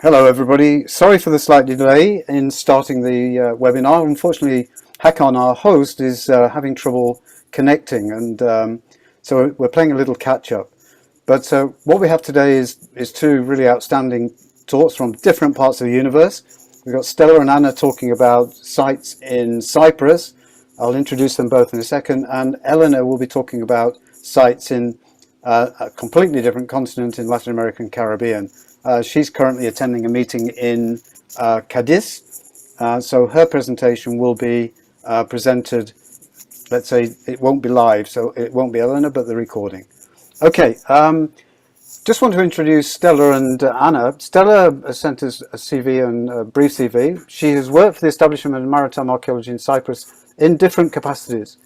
Hello everybody, sorry for the slight delay in starting the webinar. Unfortunately, Hakan, our host, is having trouble connecting, and so we're playing a little catch up. But what we have today is two really outstanding talks from different parts of the universe. We've got Stella and Anna talking about sites in Cyprus. I'll introduce them both in a second, and Eleanor will be talking about sites in a completely different continent in Latin America and Caribbean. She's currently attending a meeting in Cadiz, so her presentation will be presented, let's say it won't be live, so it won't be Eleanor, but the recording. Okay, just want to introduce Stella and Anna. Stella has sent us a CV and a brief CV. She has worked for the establishment of maritime archaeology in Cyprus in different capacities.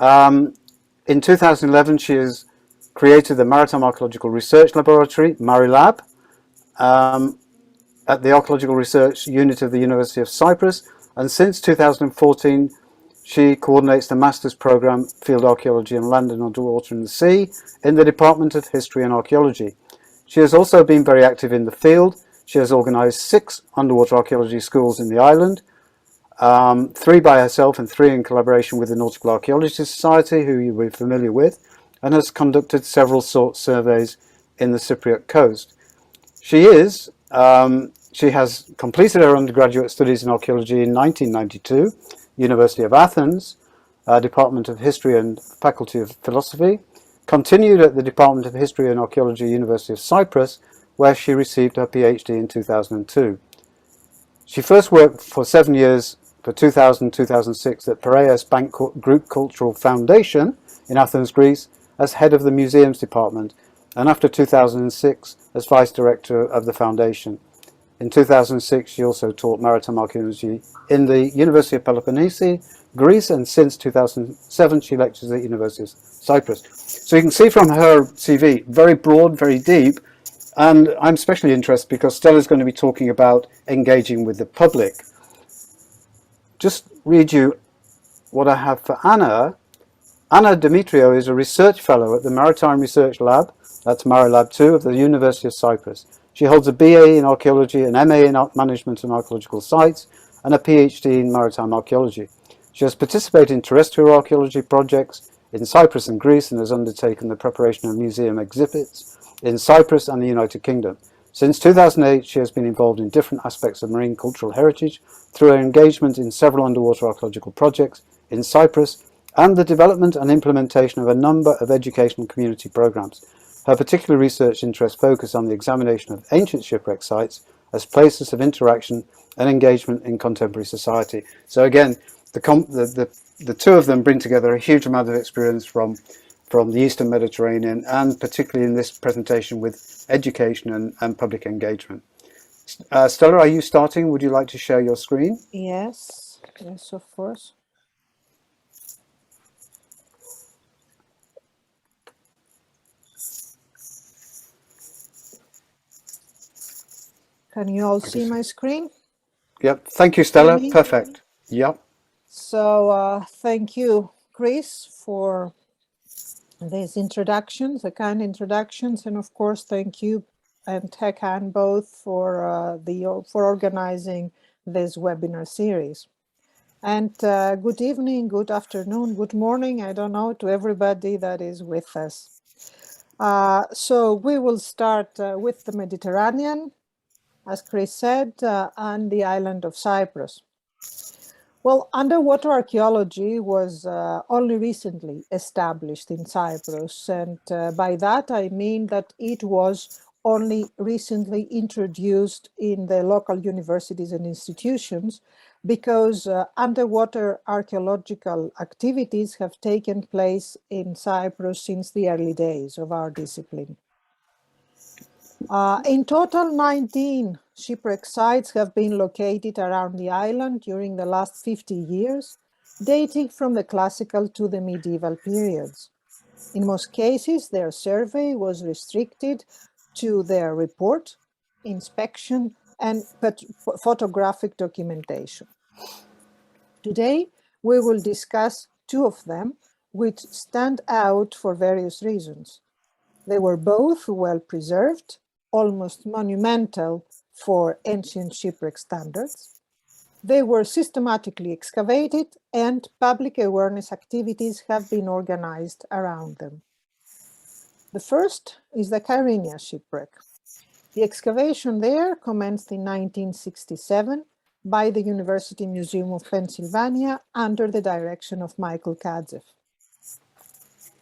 In 2011, she has created the Maritime Archaeological Research Laboratory, MARILAB, at the Archaeological Research Unit of the University of Cyprus, and since 2014 she coordinates the Master's Programme Field Archaeology on Land and Underwater and the Sea in the Department of History and Archaeology. She has also been very active in the field. She has organised 6 underwater archaeology schools in the island, 3 by herself and 3 in collaboration with the Nautical Archaeology Society, who you will be familiar with, and has conducted several surveys in the Cypriot coast. She has completed her undergraduate studies in archaeology in 1992, University of Athens, Department of History and Faculty of Philosophy, continued at the Department of History and Archaeology, University of Cyprus, where she received her PhD in 2002. She first worked for 7 years, for 2000-2006, at Piraeus Bank Group Cultural Foundation in Athens, Greece, as head of the Museums Department, and after 2006 as Vice Director of the Foundation. In 2006 she also taught maritime archaeology in the University of Peloponnese, Greece, and since 2007 she lectures at the University of Cyprus. So you can see from her CV, very broad, very deep, and I'm especially interested because Stella's going to be talking about engaging with the public. Just read you what I have for Anna. Anna Demetriou is a research fellow at the Maritime Research Lab, that's MARILAB 2, of the University of Cyprus. She holds a BA in archaeology, an MA in management and archaeological sites, and a PhD in maritime archaeology. She has participated in terrestrial archaeology projects in Cyprus and Greece, and has undertaken the preparation of museum exhibits in Cyprus and the United Kingdom. Since 2008, she has been involved in different aspects of marine cultural heritage through her engagement in several underwater archaeological projects in Cyprus and the development and implementation of a number of educational community programs. Her particular research interests focus on the examination of ancient shipwreck sites as places of interaction and engagement in contemporary society. So again, the two of them bring together a huge amount of experience from the Eastern Mediterranean, and particularly in this presentation with education and public engagement. Stella, are you starting? Would you like to share your screen? Yes, of course. Can you all see my screen? Yep. Thank you, Stella. Perfect. Yep. So thank you, Chris, for these introductions, the kind introductions, and of course, thank you and Hakan both for organizing this webinar series. And good evening, good afternoon, good morning, I don't know, to everybody that is with us. So we will start with the Mediterranean, as Chris said, and the island of Cyprus. Well, underwater archaeology was only recently established in Cyprus, and by that I mean that it was only recently introduced in the local universities and institutions, because underwater archaeological activities have taken place in Cyprus since the early days of our discipline. In total, 19 shipwreck sites have been located around the island during the last 50 years, dating from the classical to the medieval periods. In most cases, their survey was restricted to their report, inspection, and photographic documentation. Today, we will discuss 2 of them, which stand out for various reasons. They were both well preserved, almost monumental for ancient shipwreck standards. They were systematically excavated and public awareness activities have been organized around them. The first is the Kyrenia shipwreck. The excavation there commenced in 1967 by the University Museum of Pennsylvania under the direction of Michael Kadzev.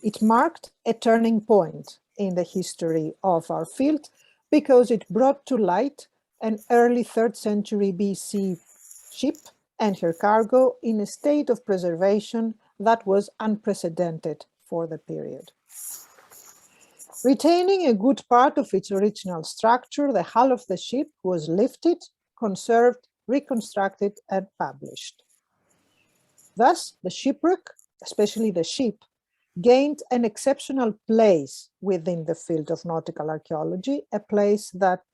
It marked a turning point in the history of our field because it brought to light an early 3rd century BC ship and her cargo in a state of preservation that was unprecedented for the period. Retaining a good part of its original structure, the hull of the ship was lifted, conserved, reconstructed, and published. Thus, the shipwreck, especially the ship, gained an exceptional place within the field of nautical archaeology, a place that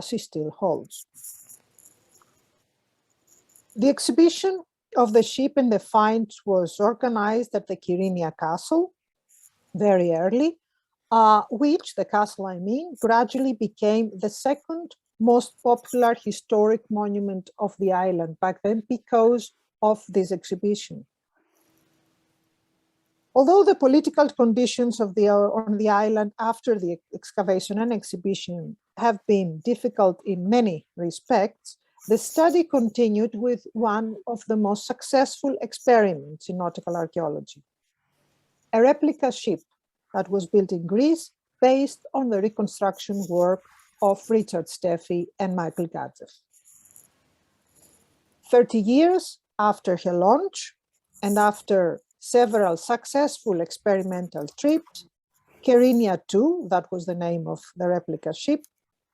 she still holds. The exhibition of the ship and the finds was organized at the Kyrenia Castle very early, which, the castle I mean, gradually became the second most popular historic monument of the island back then because of this exhibition. Although the political conditions on the island after the excavation and exhibition have been difficult in many respects, the study continued with one of the most successful experiments in nautical archaeology, a replica ship that was built in Greece based on the reconstruction work of Richard Steffi and Michael Kadzev. 30 years after her launch and after several successful experimental trips, Kyrenia II, that was the name of the replica ship,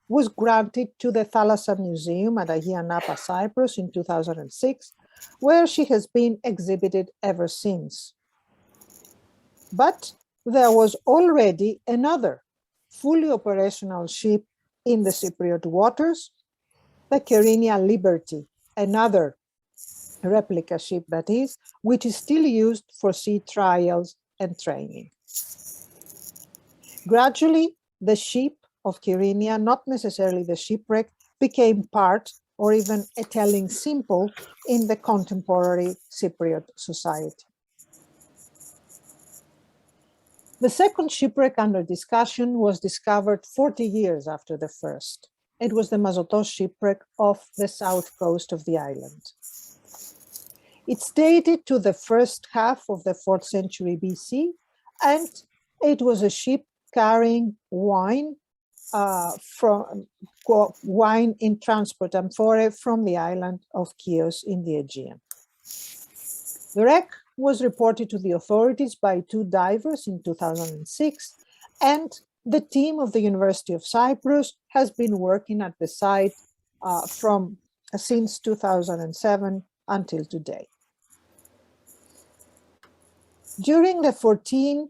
was granted to the Thalassa Museum at Agia Napa, Cyprus in 2006, where she has been exhibited ever since. But there was already another fully operational ship in the Cypriot waters, the Kyrenia Liberty, another replica ship that is, which is still used for sea trials and training. Gradually, the ship of Kyrenia, not necessarily the shipwreck, became part or even a telling symbol in the contemporary Cypriot society. The second shipwreck under discussion was discovered 40 years after the first. It was the Mazotos shipwreck off the south coast of the island. It's dated to the first half of the 4th century BC, and it was a ship carrying wine wine in transport amphora from the island of Chios in the Aegean. The wreck was reported to the authorities by 2 divers in 2006, and the team of the University of Cyprus has been working at the site since 2007 until today. During the 14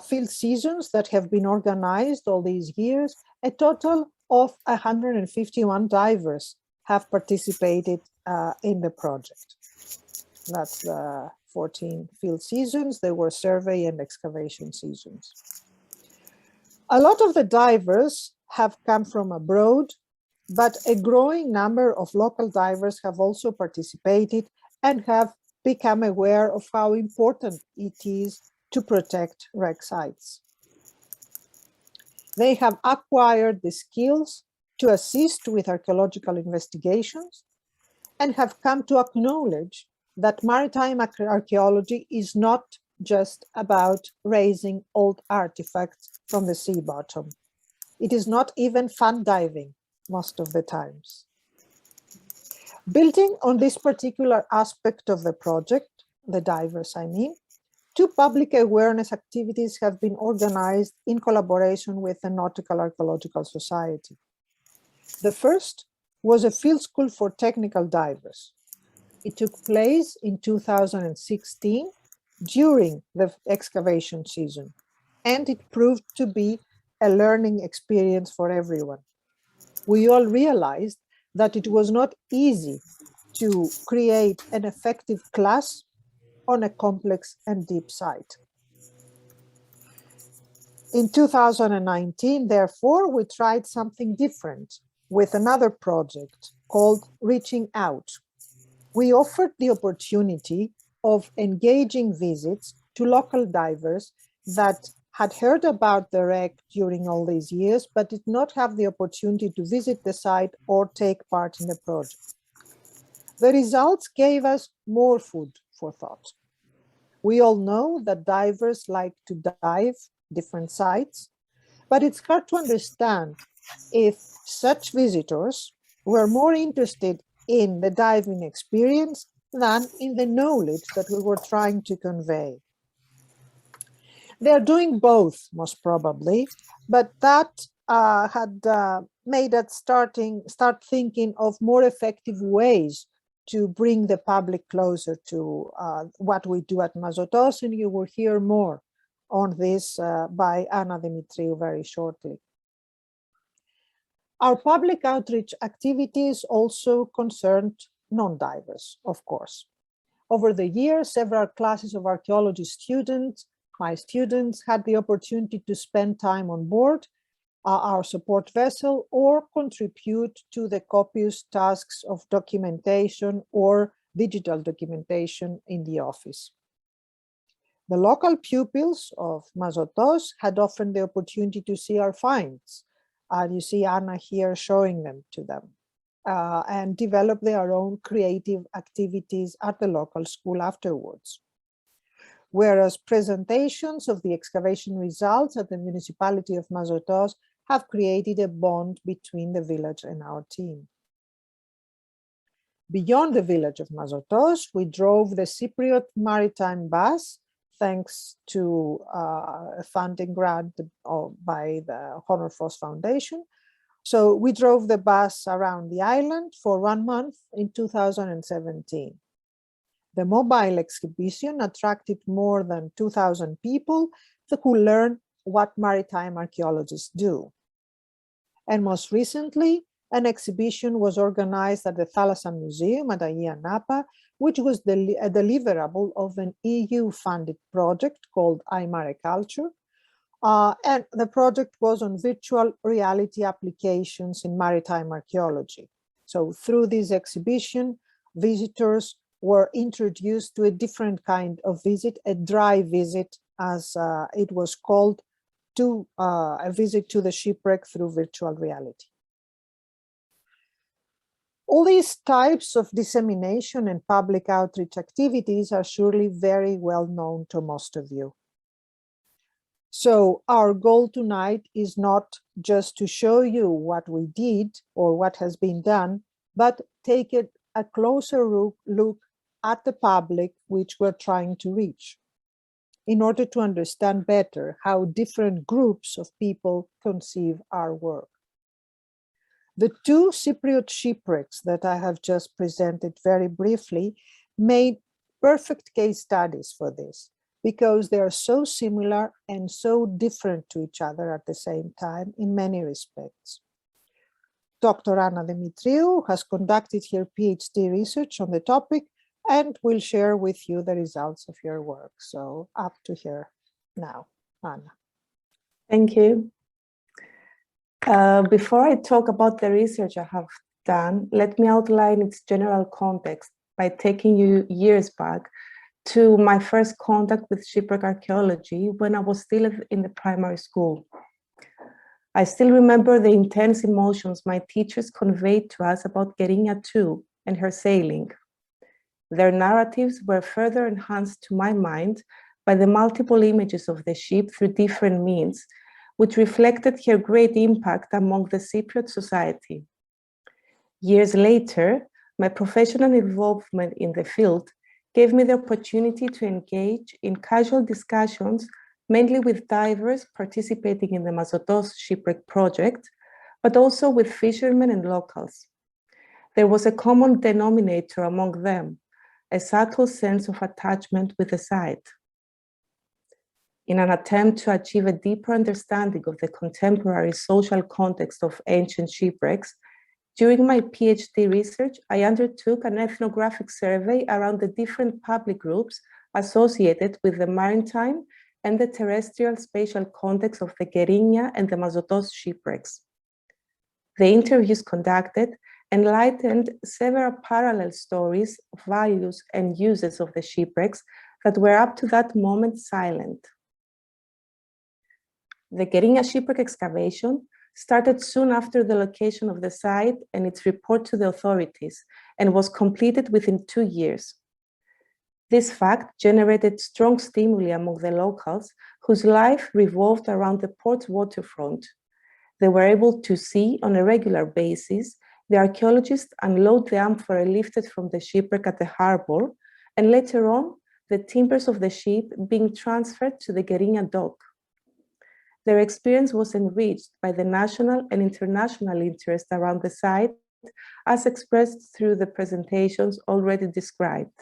field seasons that have been organized all these years, a total of 151 divers have participated in the project. That's the 14 field seasons. There were survey and excavation seasons. A lot of the divers have come from abroad, but a growing number of local divers have also participated and have become aware of how important it is to protect wreck sites. They have acquired the skills to assist with archaeological investigations and have come to acknowledge that maritime archaeology is not just about raising old artifacts from the sea bottom. It is not even fun diving most of the times. Building on this particular aspect of the project, the divers I mean, 2 public awareness activities have been organized in collaboration with the Nautical Archaeological Society. The first was a field school for technical divers. It took place in 2016 during the excavation season, and it proved to be a learning experience for everyone. We all realized that it was not easy to create an effective class on a complex and deep site. In 2019, therefore, we tried something different. with another project called Reaching Out. We offered the opportunity of engaging visits to local divers that had heard about the wreck during all these years, but did not have the opportunity to visit the site or take part in the project. The results gave us more food for thought. We all know that divers like to dive different sites, but it's hard to understand if such visitors were more interested in the diving experience than in the knowledge that we were trying to convey. They're doing both, most probably, but that had made us start thinking of more effective ways to bring the public closer to what we do at Mazotos, and you will hear more on this by Anna Dimitriou very shortly. Our public outreach activities also concerned non-divers, of course. Over the years, several classes of archaeology students, my students, had the opportunity to spend time on board our support vessel or contribute to the copious tasks of documentation or digital documentation in the office. The local pupils of Mazotos had often the opportunity to see our finds. You see Anna here showing them to them, and develop their own creative activities at the local school afterwards. Whereas presentations of the excavation results at the municipality of Mazotos have created a bond between the village and our team. Beyond the village of Mazotos, we drove the Cypriot maritime bus, thanks to a funding grant by the Honorfos Foundation. So we drove the bus around the island for 1 month in 2017. The mobile exhibition attracted more than 2,000 people who learn what maritime archaeologists do. And most recently, an exhibition was organized at the Thalassa Museum at Agia Napa, which was a deliverable of an EU-funded project called iMareculture. And the project was on virtual reality applications in maritime archaeology. So through this exhibition, visitors were introduced to a different kind of visit, a dry visit, as it was called, to a visit to the shipwreck through virtual reality. All these types of dissemination and public outreach activities are surely very well known to most of you. So our goal tonight is not just to show you what we did or what has been done, but take a closer look at the public which we're trying to reach, in order to understand better how different groups of people conceive our work. The two Cypriot shipwrecks that I have just presented very briefly made perfect case studies for this, because they are so similar and so different to each other at the same time in many respects. Dr. Anna Dimitriou has conducted her PhD research on the topic and will share with you the results of your work. So up to her now, Anna. Thank you. Before I talk about the research I have done, let me outline its general context by taking you years back to my first contact with shipwreck archaeology when I was still in the primary school. I still remember the intense emotions my teachers conveyed to us about Gerinia II and her sailing. Their narratives were further enhanced to my mind by the multiple images of the ship through different means, which reflected her great impact among the Cypriot society. Years later, my professional involvement in the field gave me the opportunity to engage in casual discussions, mainly with divers participating in the Mazotos shipwreck project, but also with fishermen and locals. There was a common denominator among them, a subtle sense of attachment with the site. In an attempt to achieve a deeper understanding of the contemporary social context of ancient shipwrecks, during my PhD research, I undertook an ethnographic survey around the different public groups associated with the maritime and the terrestrial spatial context of the Gerinia and the Mazotos shipwrecks. The interviews conducted enlightened several parallel stories, values, and uses of the shipwrecks that were up to that moment silent. The Geringa shipwreck excavation started soon after the location of the site and its report to the authorities, and was completed within 2 years. This fact generated strong stimuli among the locals, whose life revolved around the port's waterfront. They were able to see on a regular basis the archaeologists unload the amphora lifted from the shipwreck at the harbor, and later on, the timbers of the ship being transferred to the Geringa dock. Their experience was enriched by the national and international interest around the site, as expressed through the presentations already described.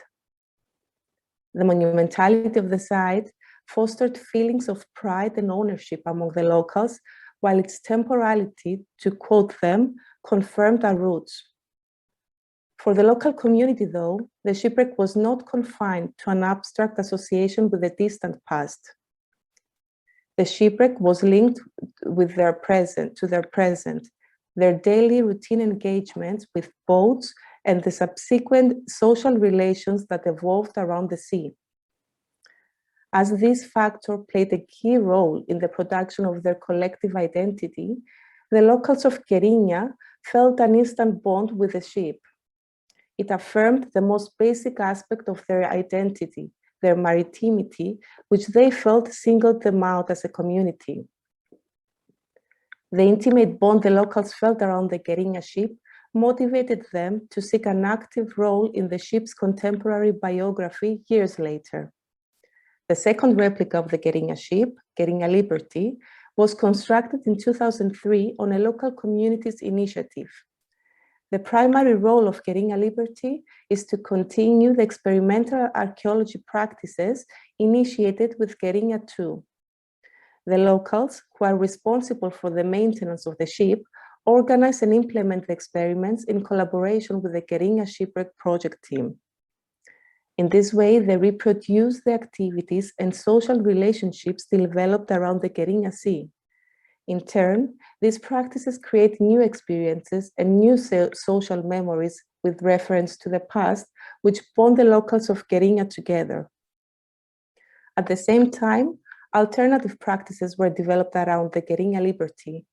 The monumentality of the site fostered feelings of pride and ownership among the locals, while its temporality, to quote them, confirmed our roots. For the local community, though, the shipwreck was not confined to an abstract association with the distant past. The shipwreck was linked with their present, their daily routine engagements with boats and the subsequent social relations that evolved around the sea. As this factor played a key role in the production of their collective identity, the locals of Geringa felt an instant bond with the ship. It affirmed the most basic aspect of their identity, their maritimity, which they felt singled them out as a community. The intimate bond the locals felt around the Geringa ship motivated them to seek an active role in the ship's contemporary biography years later. The second replica of the Geringa ship, Geringa Liberty, was constructed in 2003 on a local community's initiative. The primary role of Geringa Liberty is to continue the experimental archaeology practices initiated with Geringa II. The locals, who are responsible for the maintenance of the ship, organize and implement the experiments in collaboration with the Geringa Shipwreck project team. In this way, they reproduce the activities and social relationships developed around the Geringa Sea. In turn, these practices create new experiences and new social memories with reference to the past, which bond the locals of Geringa together. At the same time, alternative practices were developed around the Geringa Liberty.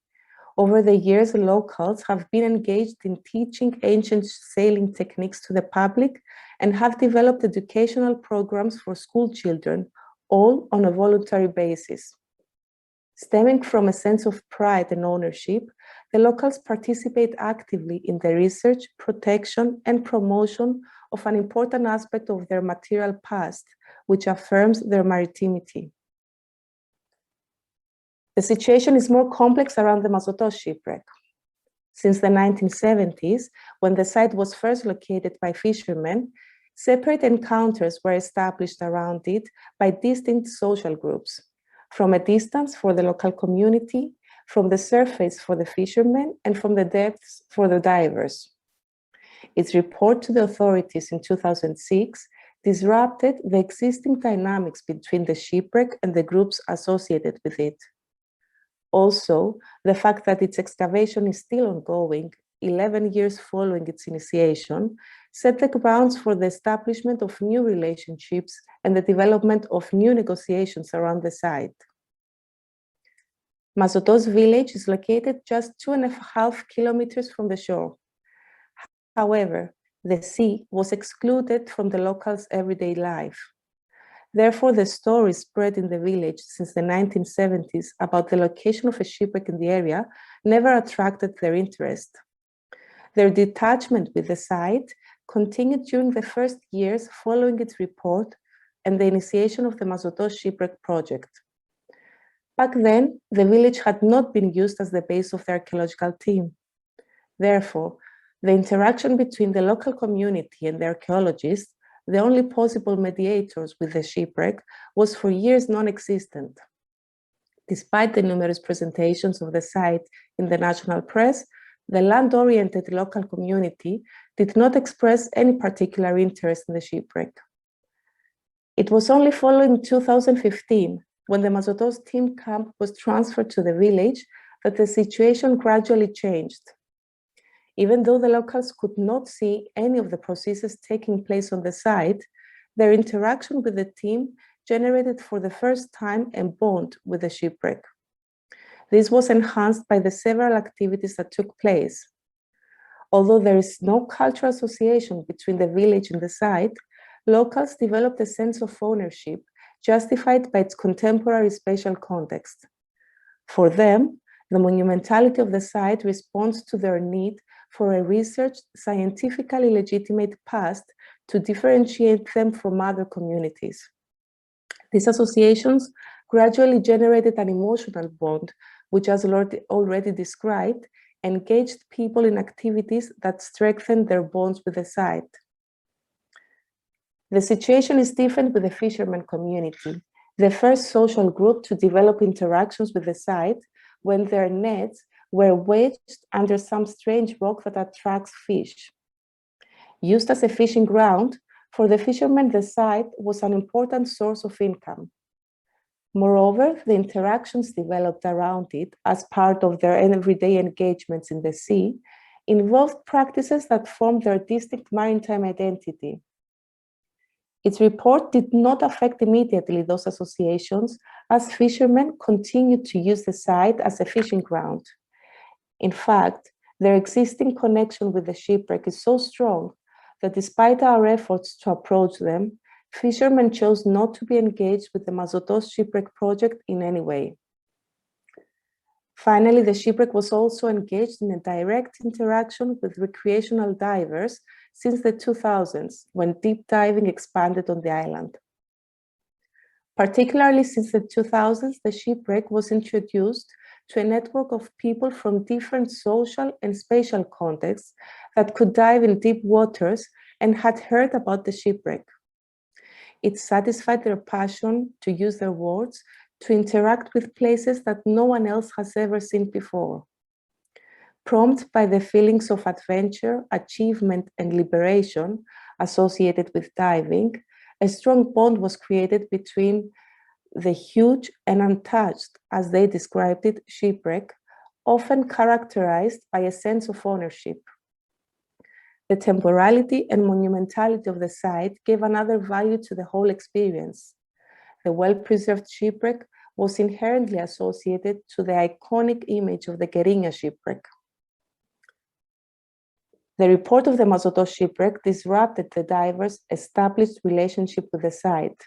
Over the years, locals have been engaged in teaching ancient sailing techniques to the public and have developed educational programs for school children, all on a voluntary basis. Stemming from a sense of pride and ownership, the locals participate actively in the research, protection, and promotion of an important aspect of their material past, which affirms their maritimity. The situation is more complex around the Mazotos shipwreck. Since the 1970s, when the site was first located by fishermen, separate encounters were established around it by distinct social groups. From a distance for the local community, from the surface for the fishermen, and from the depths for the divers. Its report to the authorities in 2006 disrupted the existing dynamics between the shipwreck and the groups associated with it. Also, the fact that its excavation is still ongoing, 11 years following its initiation, set the grounds for the establishment of new relationships and the development of new negotiations around the site. Mazotos village is located just 2.5 kilometers from the shore. However, the sea was excluded from the locals' everyday life. Therefore, the stories spread in the village since the 1970s about the location of a shipwreck in the area never attracted their interest. Their detachment with the site continued during the first years following its report and the initiation of the Mazotos shipwreck project. Back then, the village had not been used as the base of the archaeological team. Therefore, the interaction between the local community and the archaeologists, the only possible mediators with the shipwreck, was for years non-existent. Despite the numerous presentations of the site in the national press, the land-oriented local community did not express any particular interest in the shipwreck. It was only following 2015, when the Mazotos team camp was transferred to the village, that the situation gradually changed. Even though the locals could not see any of the processes taking place on the site, their interaction with the team generated for the first time a bond with the shipwreck. This was enhanced by the several activities that took place. Although there is no cultural association between the village and the site, locals developed a sense of ownership justified by its contemporary spatial context. For them, the monumentality of the site responds to their need for a researched, scientifically legitimate past to differentiate them from other communities. These associations gradually generated an emotional bond, which, as already described, engaged people in activities that strengthened their bonds with the site. The situation is different with the fishermen community, the first social group to develop interactions with the site when their nets were wedged under some strange rock that attracts fish. Used as a fishing ground, for the fishermen, the site was an important source of income. Moreover, the interactions developed around it as part of their everyday engagements in the sea involved practices that formed their distinct maritime identity. Its report did not affect immediately those associations, as fishermen continued to use the site as a fishing ground. In fact, their existing connection with the shipwreck is so strong that despite our efforts to approach them, fishermen chose not to be engaged with the Mazotos shipwreck project in any way. Finally, the shipwreck was also engaged in a direct interaction with recreational divers since the 2000s, when deep diving expanded on the island. Particularly since the 2000s, the shipwreck was introduced to a network of people from different social and spatial contexts that could dive in deep waters and had heard about the shipwreck. It satisfied their passion to use their words to interact with places that no one else has ever seen before. Prompted by the feelings of adventure, achievement, and liberation associated with diving, a strong bond was created between the huge and untouched, as they described it, shipwreck, often characterized by a sense of ownership. The temporality and monumentality of the site gave another value to the whole experience. The well-preserved shipwreck was inherently associated to the iconic image of the Keringa shipwreck. The report of the Mazotos shipwreck disrupted the divers' established relationship with the site.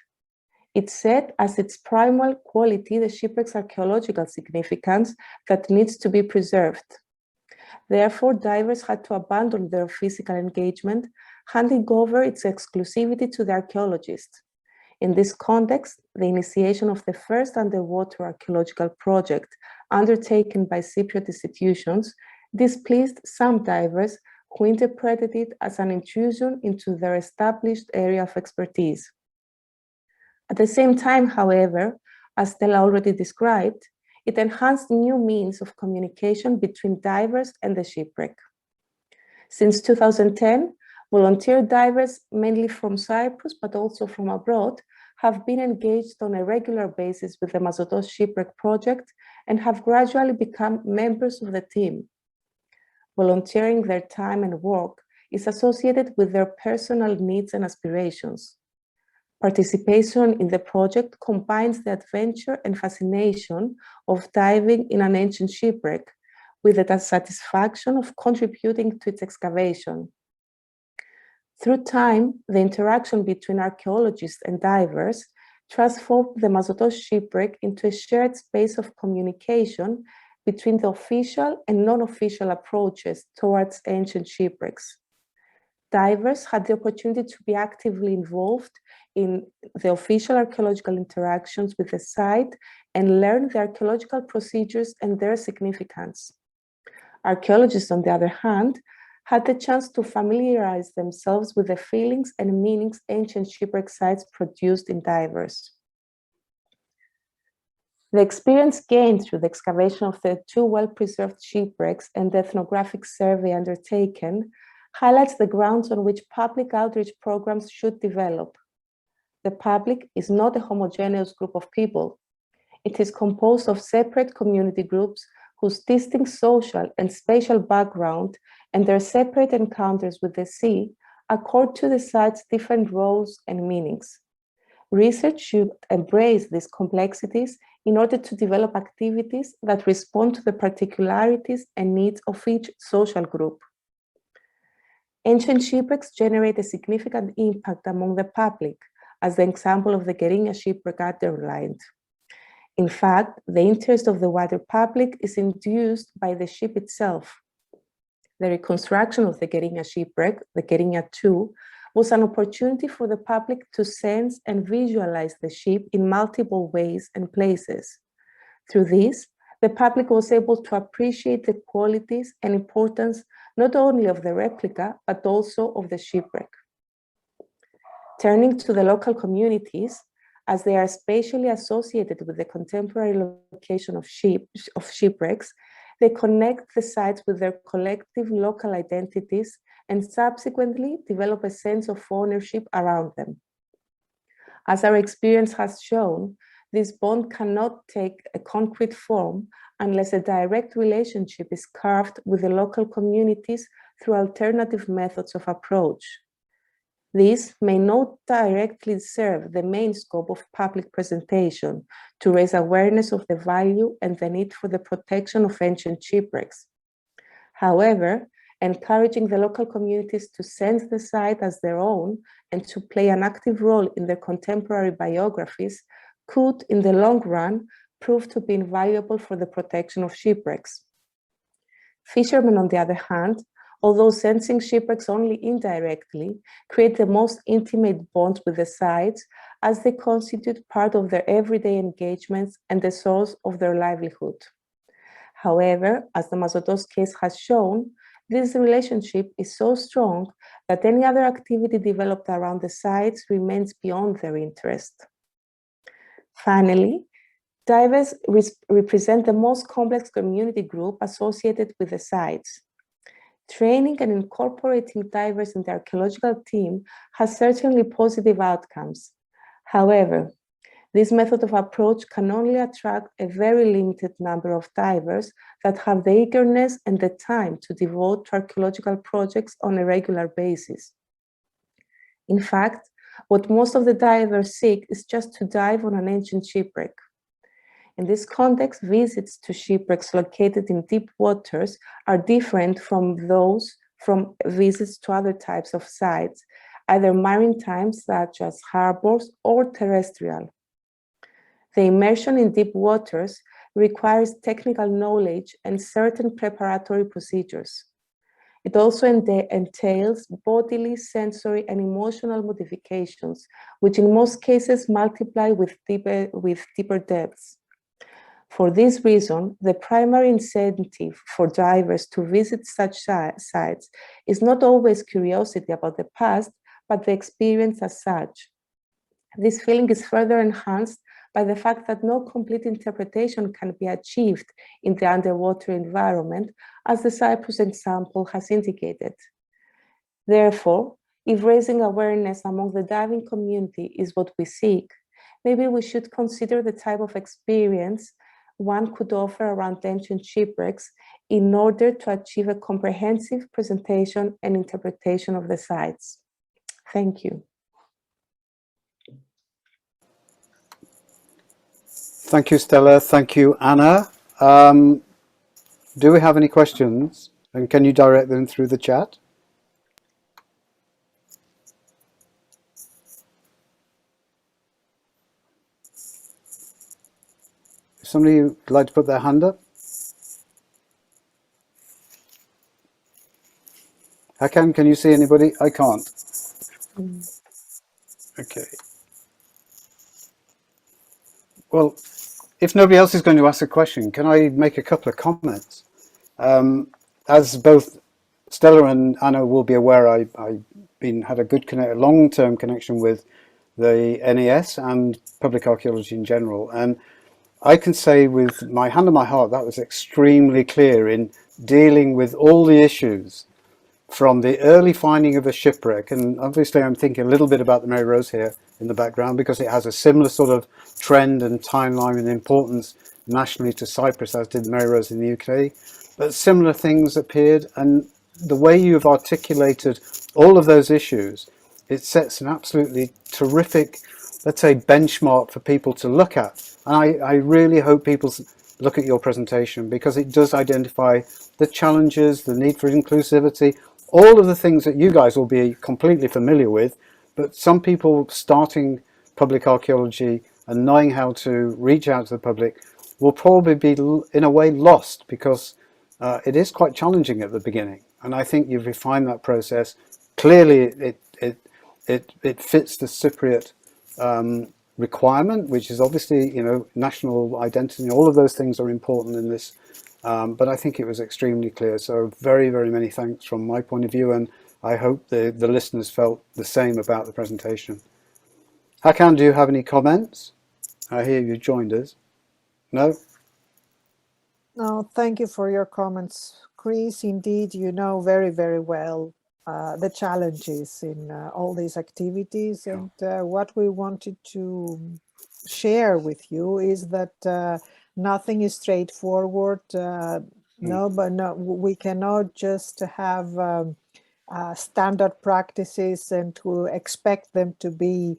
It said as its primal quality the shipwreck's archaeological significance that needs to be preserved. Therefore, divers had to abandon their physical engagement, handing over its exclusivity to the archaeologist. In this context, the initiation of the first underwater archaeological project undertaken by Cypriot institutions displeased some divers who interpreted it as an intrusion into their established area of expertise. At the same time, however, as Stella already described, it enhanced new means of communication between divers and the shipwreck. Since 2010, volunteer divers, mainly from Cyprus, but also from abroad, have been engaged on a regular basis with the Mazotos shipwreck project and have gradually become members of the team. Volunteering their time and work is associated with their personal needs and aspirations. Participation in the project combines the adventure and fascination of diving in an ancient shipwreck with the satisfaction of contributing to its excavation. Through time, the interaction between archaeologists and divers transformed the Mazotos shipwreck into a shared space of communication between the official and non-official approaches towards ancient shipwrecks. Divers had the opportunity to be actively involved in the official archaeological interactions with the site and learn the archaeological procedures and their significance. Archaeologists, on the other hand, had the chance to familiarize themselves with the feelings and meanings ancient shipwreck sites produced in divers. The experience gained through the excavation of the two well-preserved shipwrecks and the ethnographic survey undertaken highlights the grounds on which public outreach programs should develop. The public is not a homogeneous group of people. It is composed of separate community groups whose distinct social and spatial background and their separate encounters with the sea accord to the site's different roles and meanings. Research should embrace these complexities in order to develop activities that respond to the particularities and needs of each social group. Ancient shipwrecks generate a significant impact among the public, as the example of the Gerinia shipwreck underlined. In fact, the interest of the wider public is induced by the ship itself. The reconstruction of the Gerinia shipwreck, the Gerinia II, was an opportunity for the public to sense and visualize the ship in multiple ways and places. Through this, the public was able to appreciate the qualities and importance not only of the replica, but also of the shipwreck. Turning to the local communities, as they are spatially associated with the contemporary location of shipwrecks, they connect the sites with their collective local identities and subsequently develop a sense of ownership around them. As our experience has shown, this bond cannot take a concrete form unless a direct relationship is carved with the local communities through alternative methods of approach. These may not directly serve the main scope of public presentation to raise awareness of the value and the need for the protection of ancient shipwrecks. However, encouraging the local communities to sense the site as their own and to play an active role in their contemporary biographies could, in the long run, prove to be invaluable for the protection of shipwrecks. Fishermen, on the other hand, although sensing shipwrecks only indirectly, create the most intimate bonds with the sites as they constitute part of their everyday engagements and the source of their livelihood. However, as the Mazotos case has shown, this relationship is so strong that any other activity developed around the sites remains beyond their interest. Finally, divers represent the most complex community group associated with the sites. Training and incorporating divers in the archaeological team has certainly positive outcomes. However, this method of approach can only attract a very limited number of divers that have the eagerness and the time to devote to archaeological projects on a regular basis. In fact, what most of the divers seek is just to dive on an ancient shipwreck. In this context, visits to shipwrecks located in deep waters are different from visits to other types of sites, either maritime such as harbors or terrestrial. The immersion in deep waters requires technical knowledge and certain preparatory procedures. It also entails bodily, sensory, and emotional modifications, which in most cases multiply with deeper depths. For this reason, the primary incentive for divers to visit such sites is not always curiosity about the past, but the experience as such. This feeling is further enhanced by the fact that no complete interpretation can be achieved in the underwater environment, as the Cyprus example has indicated. Therefore, if raising awareness among the diving community is what we seek, maybe we should consider the type of experience one could offer around ancient shipwrecks in order to achieve a comprehensive presentation and interpretation of the sites. Thank you. Thank you, Stella. Thank you, Anna. Do we have any questions? And can you direct them through the chat? If somebody would like to put their hand up? Hakan, can you see anybody? I can't. Okay. Well, if nobody else is going to ask a question, can I make a couple of comments? As both Stella and Anna will be aware, I've had a good long-term connection with the NES and public archaeology in general, and I can say with my hand on my heart that was extremely clear in dealing with all the issues from the early finding of a shipwreck, and obviously I'm thinking a little bit about the Mary Rose here in the background because it has a similar sort of trend and timeline and importance nationally to Cyprus as did the Mary Rose in the UK, but similar things appeared, and the way you've articulated all of those issues, it sets an absolutely terrific, let's say, benchmark for people to look at. And I really hope people look at your presentation, because it does identify the challenges, the need for inclusivity, all of the things that you guys will be completely familiar with, but some people starting public archaeology and knowing how to reach out to the public will probably be in a way lost, because it is quite challenging at the beginning. And I think you've refined that process. Clearly it fits the Cypriot requirement, which is obviously, you know, national identity. All of those things are important in this, but I think it was extremely clear. So very, very many thanks from my point of view, and I hope the listeners felt the same about the presentation. Hakan, do you have any comments? I hear you joined us. No? No, thank you for your comments, Chris. Indeed, you know very, very well the challenges in all these activities. And what we wanted to share with you is that nothing is straightforward. No, we cannot just have standard practices and to expect them to be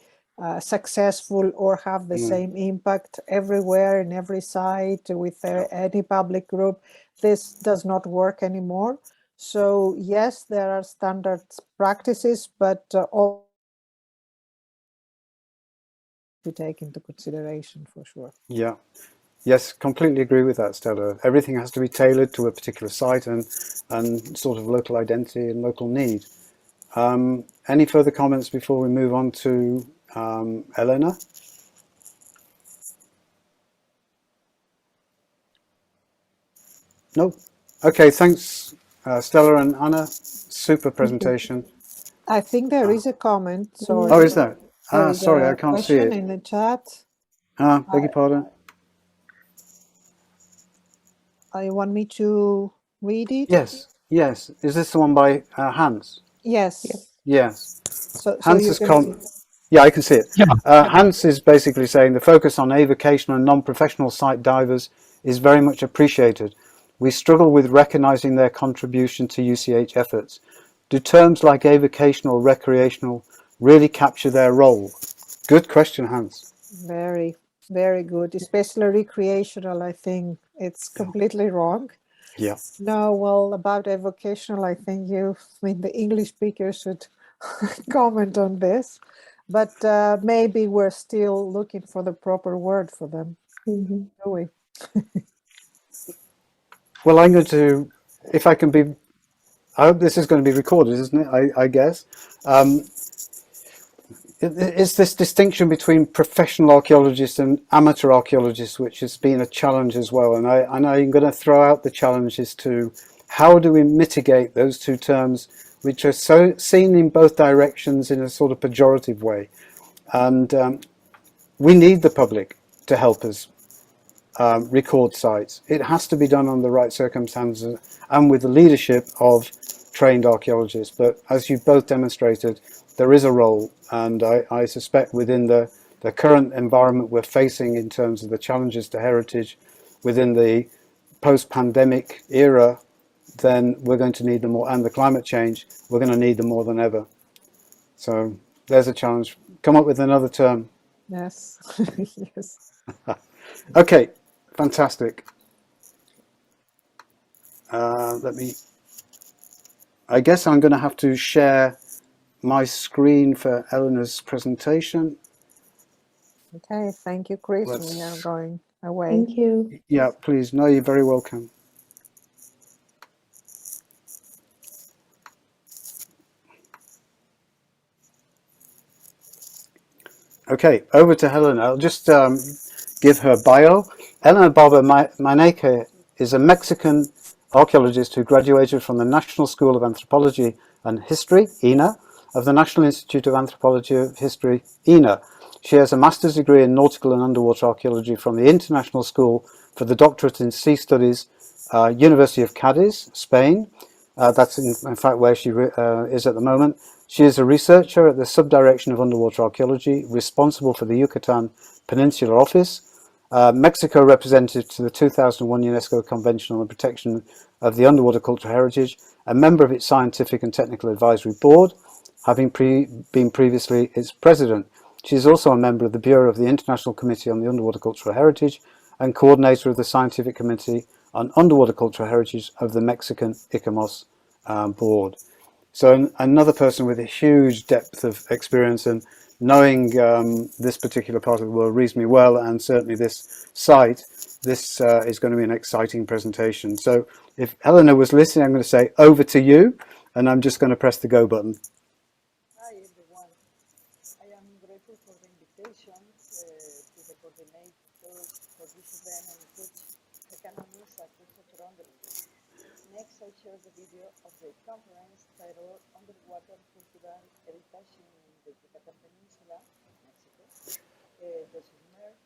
successful or have the same impact everywhere in every site with any public group. This does not work anymore. So yes, there are standard practices, but all to take into consideration for sure. Yeah. Yes, completely agree with that, Stella. Everything has to be tailored to a particular site and sort of local identity and local need. Any further comments before we move on to Elena? No? Okay, thanks, Stella and Anna. Super presentation. I think there is a comment. Sorry. Oh, is there? There is sorry, a I can't see question it. in the chat. Beg your pardon? You want me to read it? Yes, yes. Is this the one by Hans? Yes. Yes. So Hans you has can come. Yeah, I can see it. Yeah. Hans is basically saying the focus on avocational and non-professional site divers is very much appreciated. We struggle with recognizing their contribution to UCH efforts. Do terms like avocational, recreational really capture their role? Good question, Hans. Very, very good. Especially recreational, I think it's completely wrong. Yeah. No, well, about evocational, I think the English speaker should comment on this. But maybe we're still looking for the proper word for them, do we? Well, I'm going to, if I can be, I hope this is going to be recorded, isn't it? I guess. It's this distinction between professional archaeologists and amateur archaeologists, which has been a challenge as well. And I'm going to throw out the challenges to how do we mitigate those two terms, which are so seen in both directions in a sort of pejorative way. And we need the public to help us record sites. It has to be done under the right circumstances and with the leadership of trained archaeologists. But as you've both demonstrated, there is a role, and I suspect within the current environment we're facing in terms of the challenges to heritage within the post-pandemic era, then we're going to need them more, and the climate change, we're going to need them more than ever. So there's a challenge. Come up with another term. Yes. Yes. Okay, fantastic. I guess I'm going to have to share my screen for Eleanor's presentation. Okay, thank you, Chris. We are going away. Thank you. Yeah, please. No, you're very welcome. Okay, over to Helena. I'll just give her bio. Elena Barber Maneke is a Mexican archaeologist who graduated from the National School of Anthropology and History, INA, of the National Institute of Anthropology and History, INA. She has a master's degree in nautical and underwater archaeology from the International School for the Doctorate in Sea Studies, University of Cadiz, Spain. That's in fact where she is at the moment. She is a researcher at the Subdirection of Underwater Archaeology, responsible for the Yucatan Peninsular Office, Mexico representative to the 2001 UNESCO Convention on the Protection of the Underwater Cultural Heritage, a member of its Scientific and Technical Advisory Board, having been previously its president. She is also a member of the Bureau of the International Committee on the Underwater Cultural Heritage and coordinator of the Scientific Committee on Underwater Cultural Heritage of the Mexican ICOMOS board. So another person with a huge depth of experience and knowing this particular part of the world reasonably well, and certainly this site, this is going to be an exciting presentation. So if Eleanor was listening, I'm going to say over to you, and I'm just going to press the go button. Hi everyone, I am grateful for the invitation to the coordinators for this event and which economies are Christopher Underwood. Next I share the video of the conference titled Underwater Cultural Heritage in the Yucatan Peninsula, Mexico. The submerged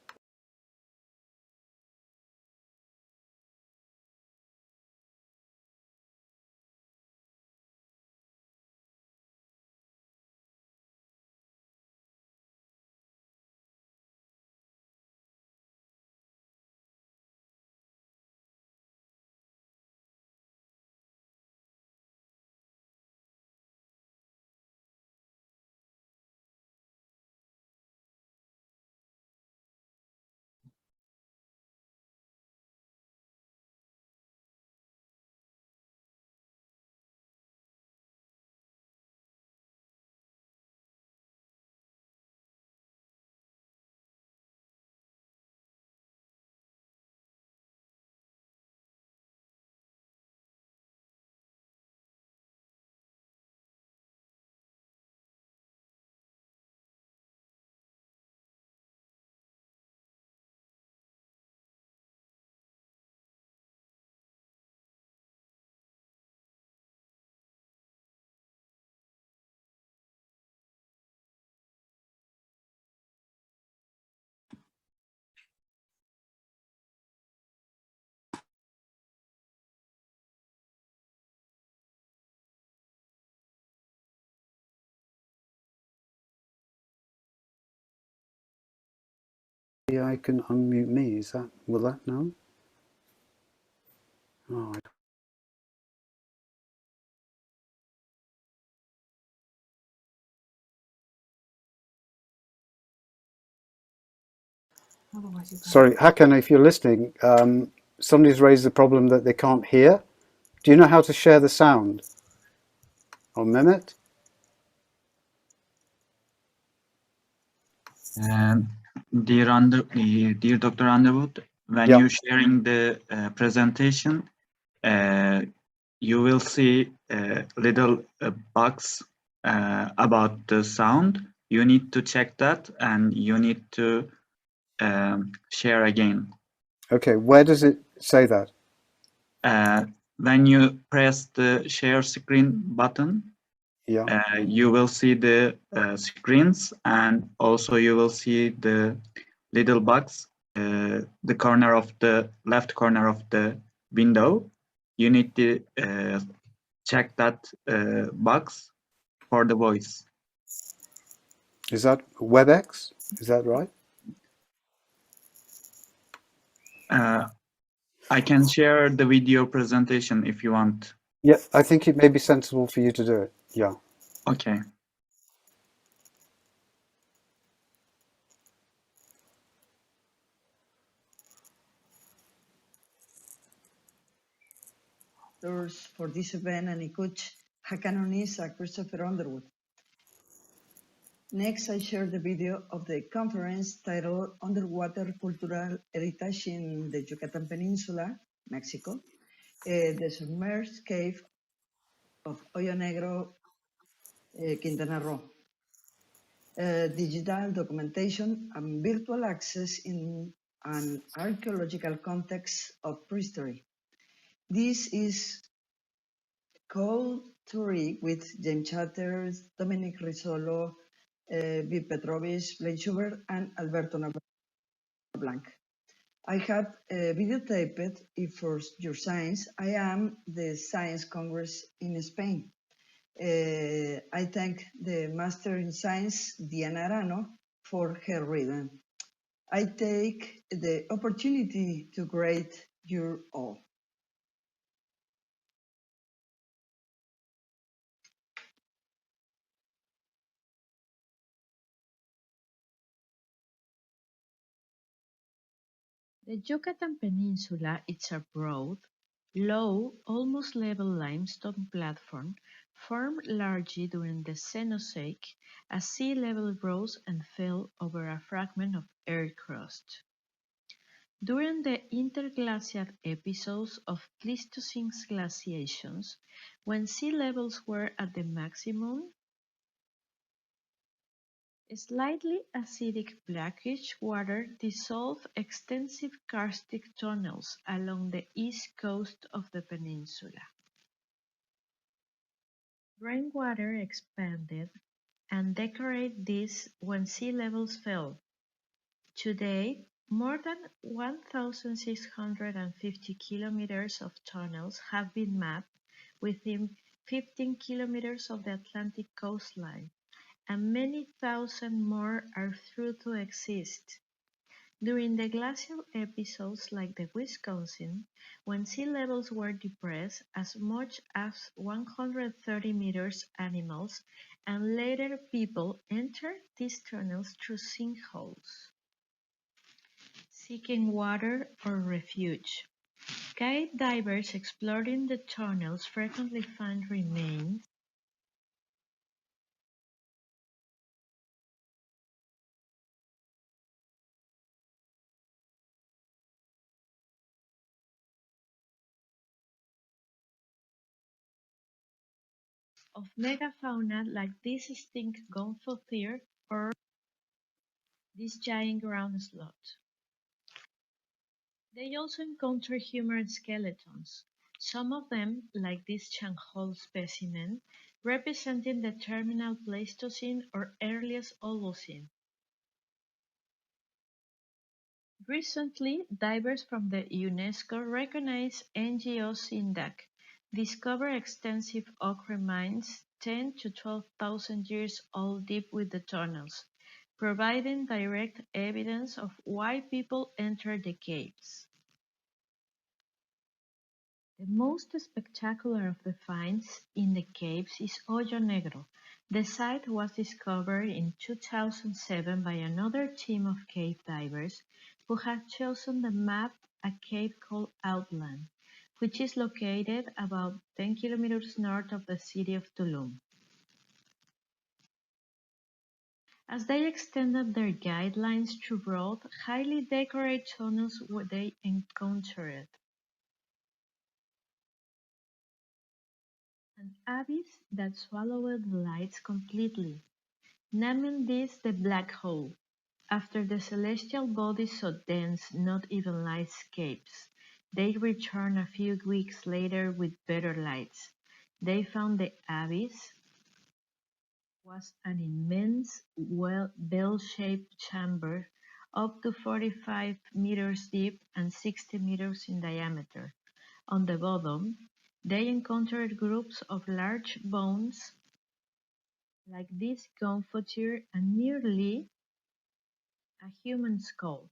I can unmute me. Will that no? Oh, sorry, Hakan, if you're listening, somebody's raised the problem that they can't hear. Do you know how to share the sound? Or Mehmet? Dear Dr. Underwood, when Yeah. you're sharing the presentation, you will see a little box about the sound. You need to check that and you need to share again. Okay, where does it say that? When you press the share screen button, Yeah. you will see the screens, and also you will see the little box, the corner of the left corner of the window. You need to check that box for the voice. Is that WebEx? Is that right? I can share the video presentation if you want. Yeah, I think it may be sensible for you to do it. Yeah. Okay. for this event and coach Hakanonisa Christopher Underwood. Next, I share the video of the conference titled Underwater Cultural Heritage in the Yucatan Peninsula, Mexico, the submerged cave of Hoyo Negro, Quintana Roo. Digital documentation and virtual access in an archaeological context of prehistory. This is co-touring with James Chatters, Dominic Risolo, V. Petrovich, Blaine Schubert, and Alberto Blanc. I have videotaped it for your science. I am the Science Congress in Spain. I thank the Master in Science, Diana Arano, for her reading. I take the opportunity to greet you all. The Yucatan Peninsula is a broad, low, almost level limestone platform formed largely during the Cenozoic as sea level rose and fell over a fragment of air crust. During the interglacial episodes of Pleistocene glaciations, when sea levels were at the maximum, slightly acidic brackish water dissolved extensive karstic tunnels along the east coast of the peninsula. Rainwater expanded and decorated these when sea levels fell. Today, more than 1,650 kilometers of tunnels have been mapped within 15 kilometers of the Atlantic coastline, and many thousand more are thought to exist. During the glacial episodes like the Wisconsin, when sea levels were depressed as much as 130 meters, animals and later people entered these tunnels through sinkholes, seeking water or refuge. Cave divers exploring the tunnels frequently find remains of megafauna like this extinct gomphotherium or this giant ground sloth. They also encounter human skeletons, some of them, like this Changhol specimen, representing the terminal Pleistocene or earliest Oligocene. Recently, divers from the UNESCO-recognized NGO SINDAC discovered extensive oak remains 10 to 12,000 years old deep with the tunnels, providing direct evidence of why people entered the caves. The most spectacular of the finds in the caves is Hoyo Negro. The site was discovered in 2007 by another team of cave divers who had chosen to map a cave called Outland, which is located about 10 kilometers north of the city of Tulum. As they extended their guidelines through broad, highly decorated tunnels where they encountered an abyss that swallowed the lights completely, naming this the black hole, after the celestial bodies so dense not even light escapes. They returned a few weeks later with better lights. They found the abyss was an immense bell-shaped chamber up to 45 meters deep and 60 meters in diameter. On the bottom, they encountered groups of large bones like this gomphothere and nearly a human skull.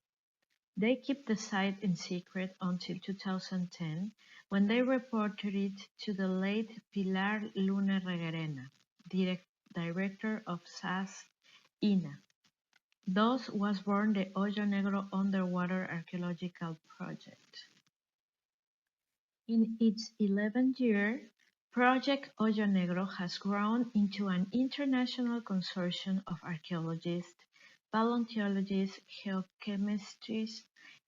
They kept the site in secret until 2010, when they reported it to the late Pilar Luna Reguerena, director of SAS INA. Thus was born the Hoyo Negro Underwater Archaeological Project. In its 11th year, Project Hoyo Negro has grown into an international consortium of archaeologists, paleontologists, geochemists,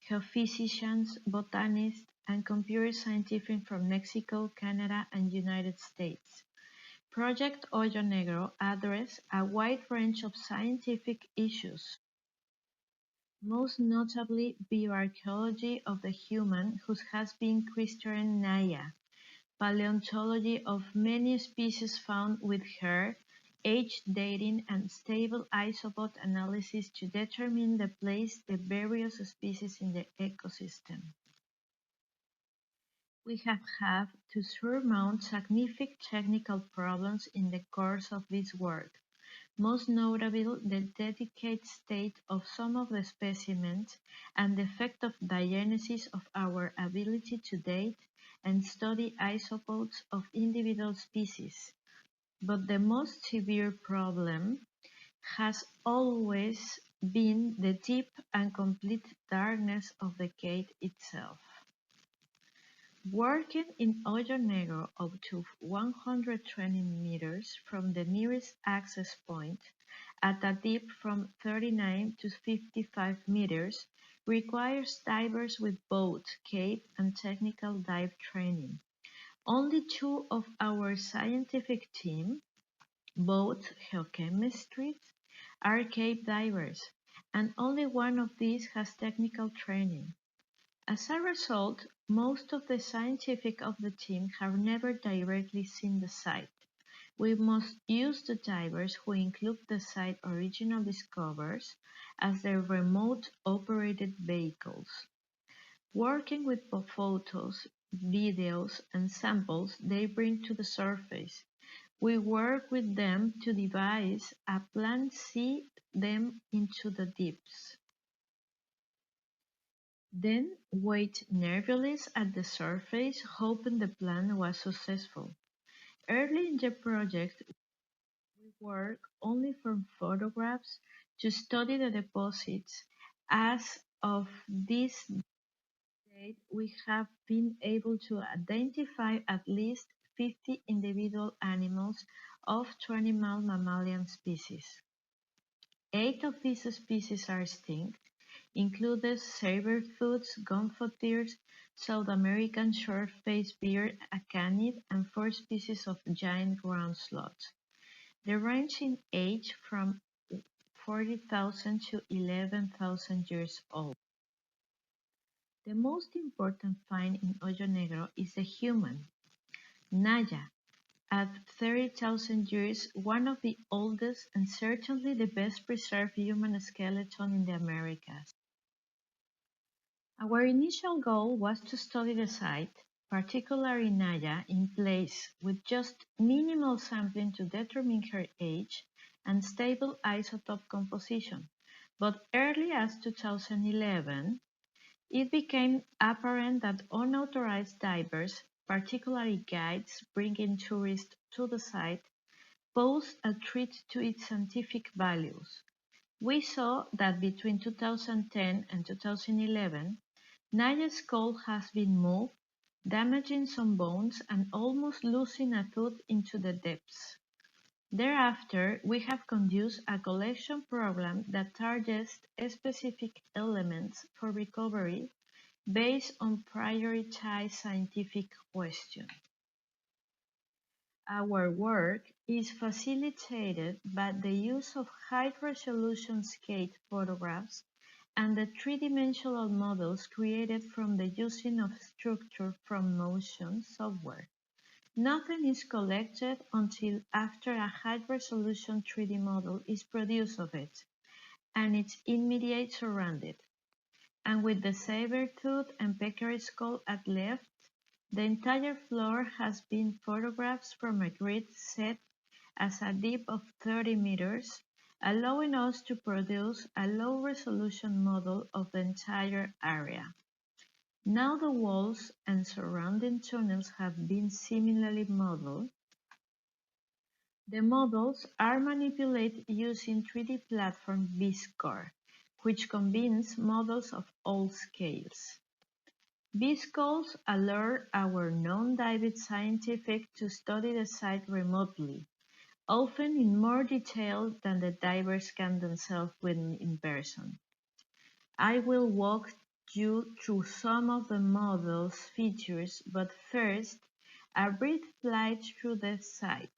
geophysicians, botanists, and computer scientists from Mexico, Canada, and United States. Project Hoyo Negro addresses a wide range of scientific issues, most notably bioarchaeology of the human, whose has been christened Naya, paleontology of many species found with hair, age dating, and stable isobot analysis to determine the place the various species in the ecosystem. We have had to surmount significant technical problems in the course of this work, most notable the dedicated state of some of the specimens and the effect of diagenesis of our ability to date and study isopods of individual species. But the most severe problem has always been the deep and complete darkness of the cave itself. Working in Hoyo Negro up to 120 meters from the nearest access point, at a depth from 39 to 55 meters, requires divers with both cave and technical dive training. Only two of our scientific team, both geochemistry, are cave divers, and only one of these has technical training. As a result, most of the scientific of the team have never directly seen the site. We must use the divers who include the site original discoveries as their remote operated vehicles. Working with photos, videos, and samples they bring to the surface, we work with them to devise a plan to see them into the depths. Then wait nervously at the surface, hoping the plan was successful. Early in the project, we worked only from photographs to study the deposits. As of this date, we have been able to identify at least 50 individual animals of 20 mammalian species. 8 of these species are extinct, including saber-tooths, gumfoot deers, South American short-faced bear acanid, and 4 species of giant ground sloths. They range in age from 40,000 to 11,000 years old. The most important find in Hoyo Negro is the human, Naya, at 30,000 years, one of the oldest and certainly the best preserved human skeleton in the Americas. Our initial goal was to study the site, particularly Naya, in place with just minimal sampling to determine her age and stable isotope composition. But early as 2011, it became apparent that unauthorized divers, particularly guides bringing tourists to the site, posed a threat to its scientific values. We saw that between 2010 and 2011, Naya's skull has been moved, damaging some bones and almost losing a tooth into the depths. Thereafter, we have conducted a collection program that targets specific elements for recovery based on prioritized scientific questions. Our work is facilitated by the use of high-resolution scale photographs and the three-dimensional models created from the using of structure from motion software. Nothing is collected until after a high-resolution 3D model is produced of it and its immediate surrounding. And with the saber-tooth and peccary skull at left, the entire floor has been photographed from a grid set at a depth of 30 meters, allowing us to produce a low-resolution model of the entire area. Now the walls and surrounding tunnels have been similarly modeled. The models are manipulated using 3D platform BSCAR, which combines models of all scales. These calls allow our non-diving scientific to study the site remotely, often in more detail than the divers can themselves when in person. I will walk you through some of the model's features, but first, a brief flight through the site.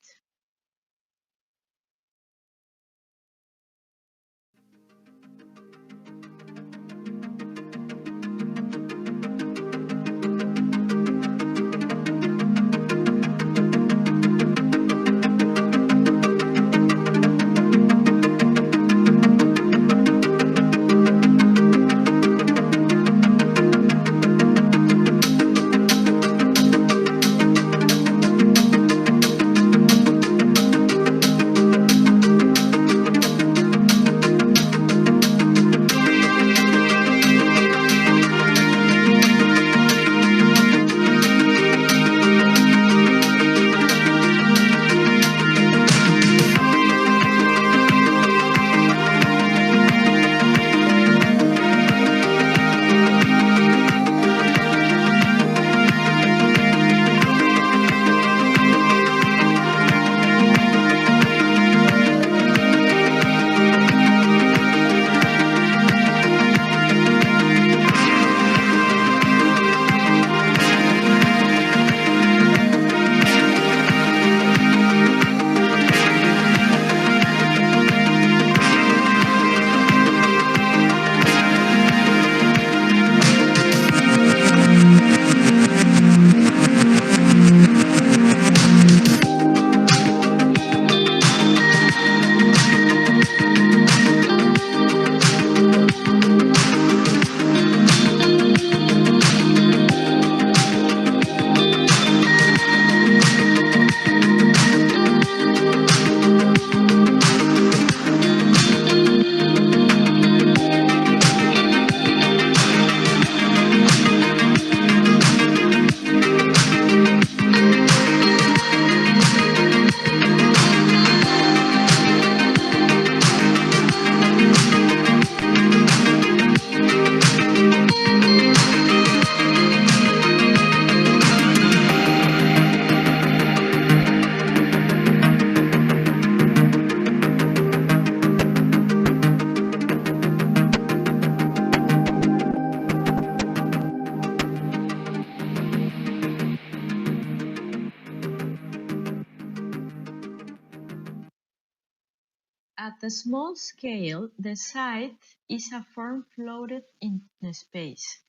At the small scale, the site is a form floated in space.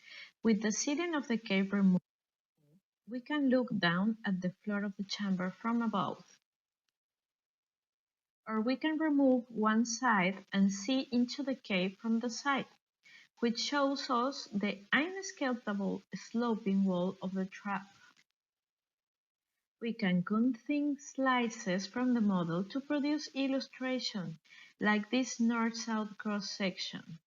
With the ceiling of the cave removed, we can look down at the floor of the chamber from above. Or we can remove one side and see into the cave from the side, which shows us the inescapable sloping wall of the trap. We can cut thin slices from the model to produce illustrations, like this north-south cross-section.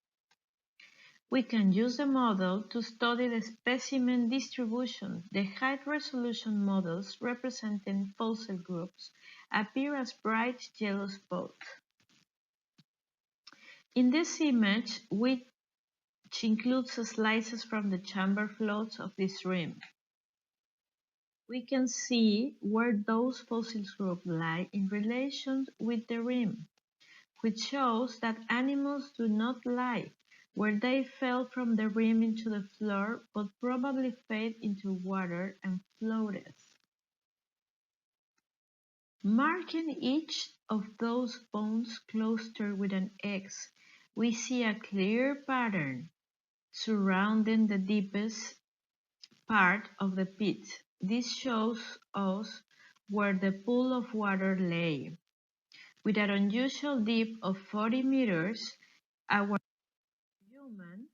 We can use the model to study the specimen distribution. The high-resolution models representing fossil groups appear as bright yellow spots. In this image, which includes slices from the chamber floats of this rim, we can see where those fossil groups lie in relation with the rim, which shows that animals do not lie where they fell from the rim into the floor, but probably fell into water and floated. Marking each of those bones clustered with an X, we see a clear pattern surrounding the deepest part of the pit. This shows us where the pool of water lay. With an unusual depth of 40 meters, our human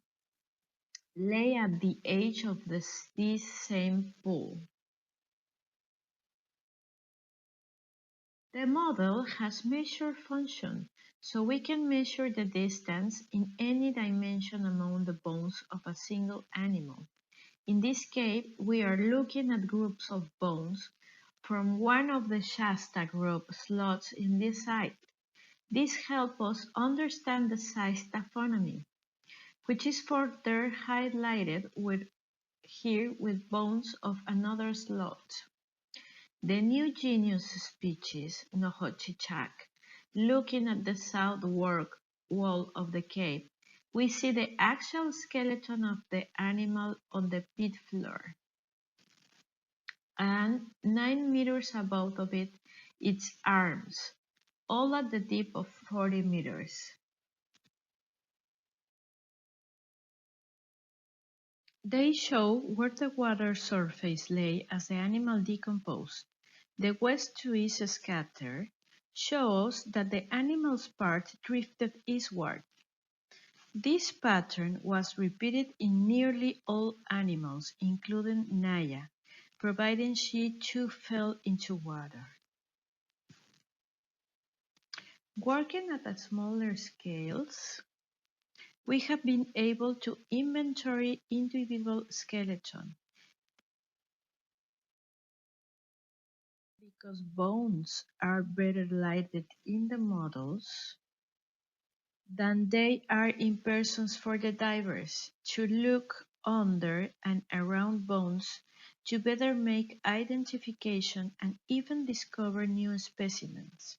lay at the edge of this same pool. The model has measure function, so we can measure the distance in any dimension among the bones of a single animal. In this case, we are looking at groups of bones from one of the Shasta group slots in this site. This helps us understand the size taxonomy, which is further highlighted here with bones of another slot. The new genus species, Nohochichak, looking at the south wall of the cave, we see the actual skeleton of the animal on the pit floor, and 9 meters above of it, its arms, all at the depth of 40 meters. They show where the water surface lay as the animal decomposed. The west to east scatter shows that the animal's part drifted eastward. This pattern was repeated in nearly all animals, including Naya, providing she too fell into water. Working at a smaller scales, we have been able to inventory individual skeletons. Because bones are better lighted in the models than they are in persons for the divers, to look under and around bones to better make identification and even discover new specimens.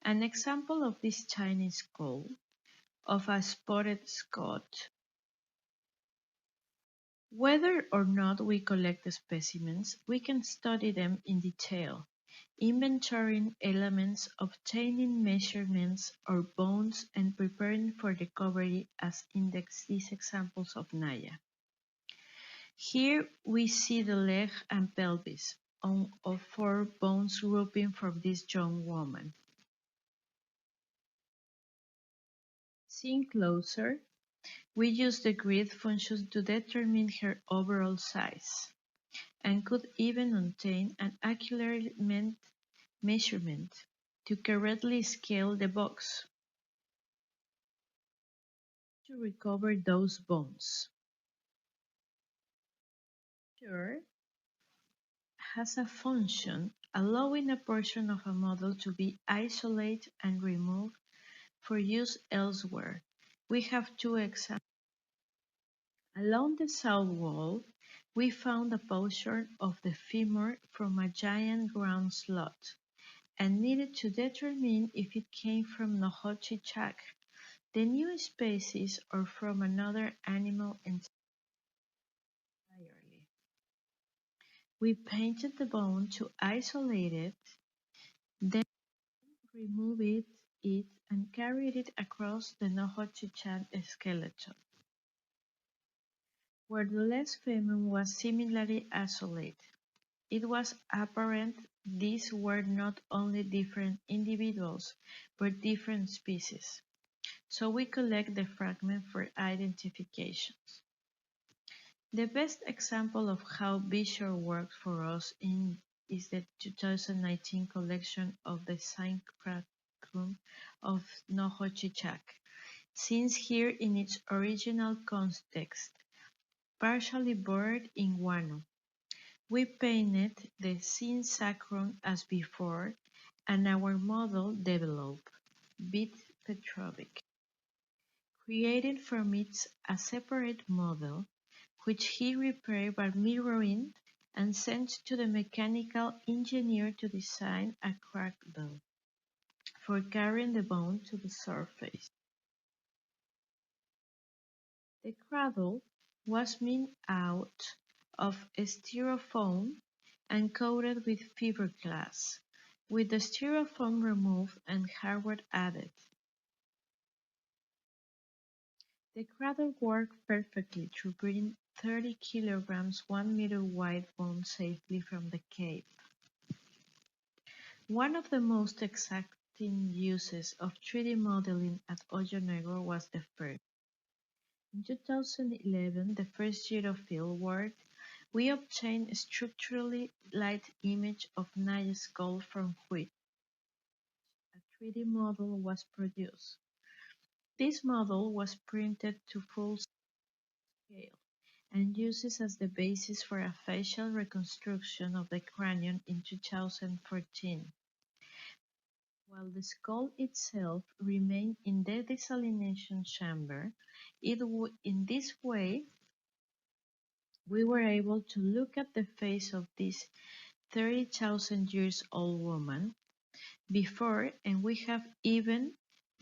An example of this tiny skull of a spotted Scot. Whether or not we collect specimens, we can study them in detail, inventorying elements, obtaining measurements or bones, and preparing for recovery, as in these examples of Naya. Here we see the leg and pelvis of 4 bones grouping from this young woman. Seeing closer, we use the grid function to determine her overall size, and could even obtain an accurate measurement to correctly scale the box to recover those bones. Sure has a function allowing a portion of a model to be isolated and removed for use elsewhere. We have 2 examples. Along the south wall, we found a portion of the femur from a giant ground slot, and needed to determine if it came from Nohochichak, the new species, or from another animal entirely. We painted the bone to isolate it, then remove it it and carried it across the Nohochi-chan skeleton, where the last femur was similarly isolated. It was apparent these were not only different individuals, but different species, so we collect the fragment for identification. The best example of how Visual works for us is the 2019 collection of the Synchron of Nohochi-chan, seen here in its original context, partially buried in guano. We painted the synchron as before, and our model developed, bit Petrovic, created from it a separate model, which he repaired by mirroring and sent to the mechanical engineer to design a crack belt for carrying the bone to the surface. The cradle was made out of styrofoam and coated with fiberglass, with the styrofoam removed and hardware added. The cradle worked perfectly to bring 30 kilograms 1 meter wide bone safely from the cave. One of the most exacting uses of 3D modeling at Hoyo Negro was the first. In 2011, the first year of field work, we obtained a structurally light image of Naya's skull from which a 3D model was produced. This model was printed to full scale and uses as the basis for a facial reconstruction of the cranium in 2014. While the skull itself remained in the desalination chamber, in this way we were able to look at the face of this 30,000 years old woman before, and we have even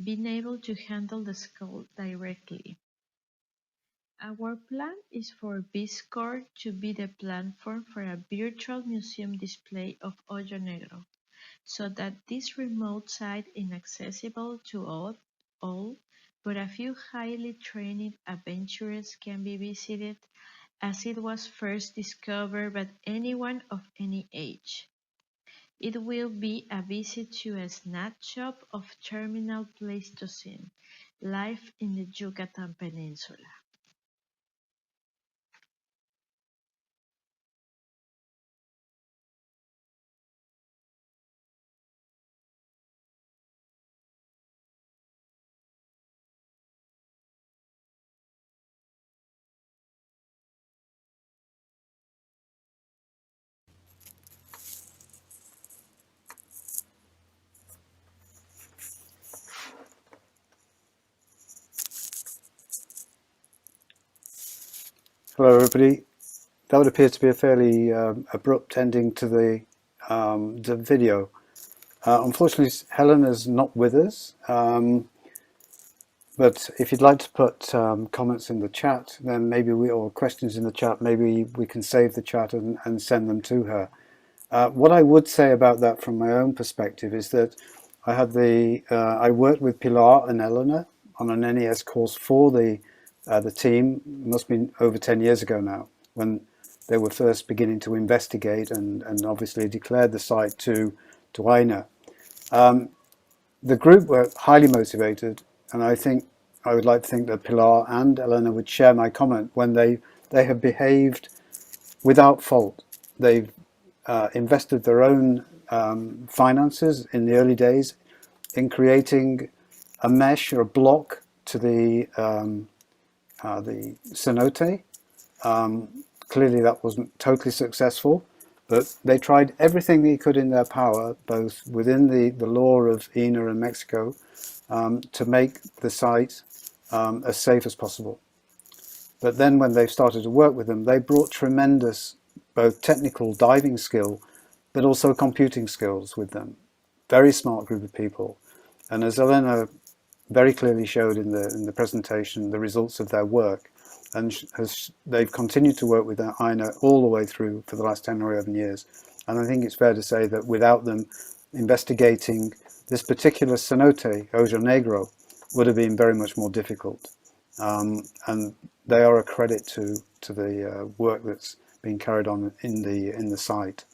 been able to handle the skull directly. Our plan is for Biscore to be the platform for a virtual museum display of Hoyo Negro, so that this remote site is inaccessible to all, but a few highly trained adventurers can be visited as it was first discovered by anyone of any age. It will be a visit to a snack shop of terminal Pleistocene life in the Yucatan Peninsula. Hello everybody. That would appear to be a fairly abrupt ending to the video. Unfortunately, Helena's not with us, but if you'd like to put comments in the chat, then maybe or questions in the chat, maybe we can save the chat and send them to her. What I would say about that from my own perspective is that I worked with Pilar and Elena on an NES course for the team. It must have been over 10 years ago now, when they were first beginning to investigate and obviously declared the site to INA. The group were highly motivated, and I would like to think that Pilar and Elena would share my comment when they have behaved without fault. They've invested their own finances in the early days in creating a mesh or a block to the cenote. Clearly that wasn't totally successful, but they tried everything they could in their power, both within the law of INA and Mexico, to make the site as safe as possible. But then when they started to work with them, they brought tremendous both technical diving skill, but also computing skills with them. Very smart group of people. And as Elena very clearly showed in the presentation, the results of their work, and they've continued to work with INA all the way through for the last 10 or 11 years. And I think it's fair to say that without them investigating this particular cenote, Ojo Negro, would have been very much more difficult. And they are a credit to the work that's being carried on in the site.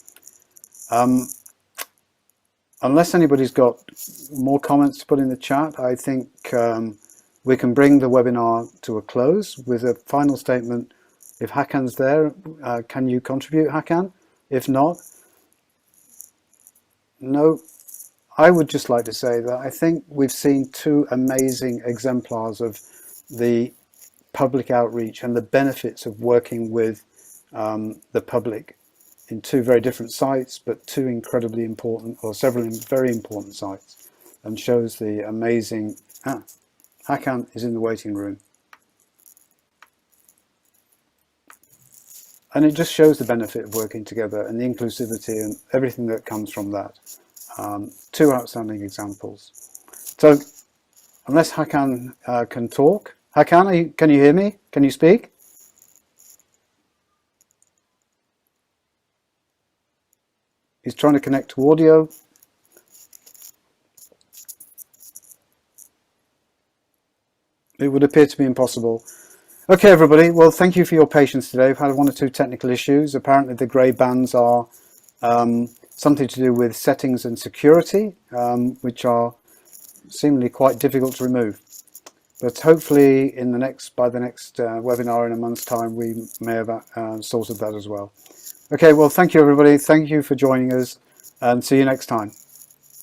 Unless anybody's got more comments to put in the chat, I think we can bring the webinar to a close with a final statement. If Hakan's there, can you contribute, Hakan? If not, no. I would just like to say that I think we've seen two amazing exemplars of the public outreach and the benefits of working with the public in two very different sites, but two incredibly important, or several very important sites, and shows the amazing... Hakan is in the waiting room. And it just shows the benefit of working together and the inclusivity and everything that comes from that. Two outstanding examples. So, unless Hakan can talk. Hakan, can you hear me? Can you speak? He's trying to connect to audio. It would appear to be impossible. Okay, everybody. Well, thank you for your patience today. We've had one or two technical issues. Apparently, the grey bands are something to do with settings and security, which are seemingly quite difficult to remove. But hopefully, by the next webinar in a month's time, we may have sorted that as well. Okay. Well, thank you, everybody. Thank you for joining us, and see you next time.